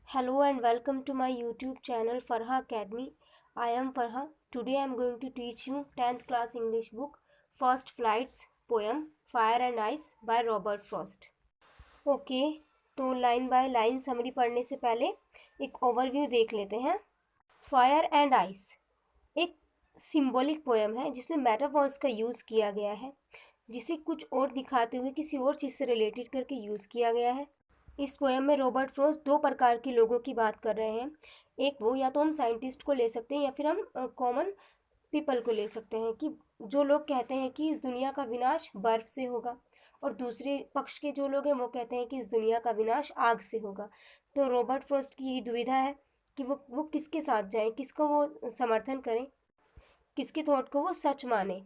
Hello and welcome to my YouTube channel Farha Academy. I am Farha. Today I am going to teach you 10th class English book First Flights poem Fire and Ice by Robert Frost. Okay, तो line by line summary पढ़ने से पहले एक overview देख लेते हैं। Fire and ice एक symbolic poem है जिसमें मेटाफॉर्स का यूज़ किया गया है, जिसे कुछ और दिखाते हुए किसी और चीज़ से रिलेटेड करके यूज़ किया गया है। इस पोएम में रॉबर्ट फ्रॉस्ट दो प्रकार के लोगों की बात कर रहे हैं। एक वो, या तो हम साइंटिस्ट को ले सकते हैं या फिर हम कॉमन पीपल को ले सकते हैं, कि जो लोग कहते हैं कि इस दुनिया का विनाश बर्फ़ से होगा, और दूसरे पक्ष के जो लोग हैं वो कहते हैं कि इस दुनिया का विनाश आग से होगा। तो रॉबर्ट फ्रॉस्ट की यही दुविधा है कि वो किसके साथ जाएं, किसको वो समर्थन करें, किसके थॉट को वो सच माने।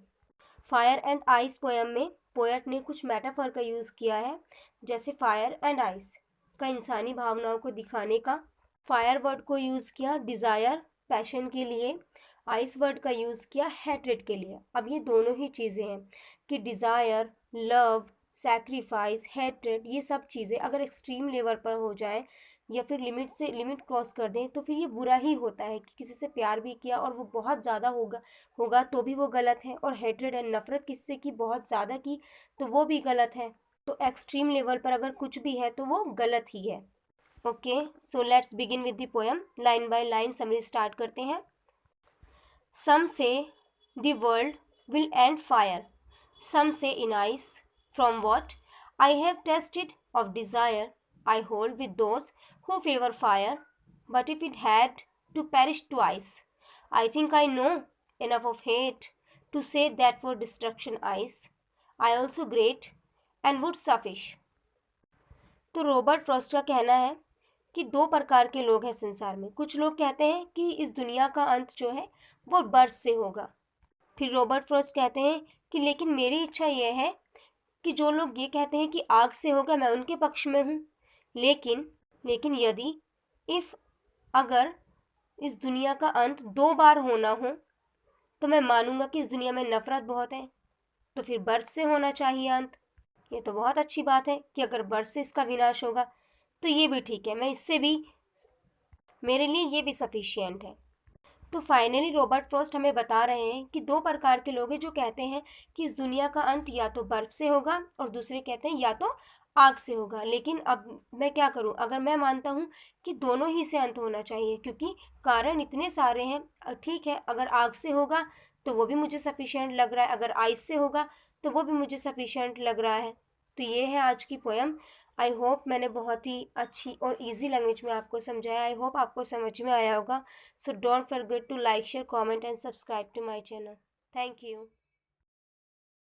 फायर एंड आइस पोएम में पोएट ने कुछ मेटाफर का यूज़ किया है, जैसे फायर एंड आइस का इंसानी भावनाओं को दिखाने का। फायर वर्ड को यूज़ किया डिज़ायर पैशन के लिए, आइस वर्ड का यूज़ किया हैट्रेड के लिए। अब ये दोनों ही चीज़ें हैं कि डिज़ायर, लव, सैक्रिफाइस, हैट्रेड, ये सब चीज़ें अगर एक्सट्रीम लेवल पर हो जाए या फिर लिमिट क्रॉस कर दें तो फिर ये बुरा ही होता है। कि किसी से प्यार भी किया और वो बहुत ज़्यादा होगा तो भी वो गलत है, और हेट्रेड एंड नफ़रत किससे की बहुत ज़्यादा की तो वो भी गलत है। तो एक्सट्रीम लेवल पर अगर कुछ भी है तो वो गलत ही है। Okay, so let's begin with the poem. Line by line summary start करते हैं। Some say the world will end fire, some say in ice, from what I have tasted of desire, I hold with those who favor fire. But if it had to perish twice, I think I know enough of hate to say that for destruction ice, I also great and would suffice. तो Robert Frost का कहना है कि दो प्रकार के लोग हैं संसार में। कुछ लोग कहते हैं कि इस दुनिया का अंत जो है वो बर्फ से होगा। फिर रॉबर्ट फ्रॉस्ट कहते हैं कि लेकिन मेरी इच्छा यह है कि जो लोग ये कहते हैं कि आग से होगा, मैं उनके पक्ष में हूँ। लेकिन यदि अगर इस दुनिया का अंत 2 बार होना हो तो मैं मानूंगा कि इस दुनिया में नफ़रत बहुत है, तो फिर बर्फ़ से होना चाहिए अंत। ये तो बहुत अच्छी बात है कि अगर बर्फ़ से इसका विनाश होगा तो ये भी ठीक है, मैं इससे भी, मेरे लिए ये भी सफिशिएंट है। तो फाइनली रॉबर्ट फ्रॉस्ट हमें बता रहे हैं कि दो प्रकार के लोग हैं जो कहते हैं कि इस दुनिया का अंत या तो बर्फ़ से होगा और दूसरे कहते हैं या तो आग से होगा। लेकिन अब मैं क्या करूं, अगर मैं मानता हूं कि दोनों ही से अंत होना चाहिए क्योंकि कारण इतने सारे हैं। ठीक है, अगर आग से होगा तो वो भी मुझे सफिशिएंट लग रहा है, अगर आइस से होगा तो वो भी मुझे सफिशिएंट लग रहा है। तो ये है आज की पोएम। आई होप मैंने बहुत ही अच्छी और इजी लैंग्वेज में आपको समझाया। आई होप आपको समझ में आया होगा। So don't forget to like, share, comment and subscribe to my channel. Thank you.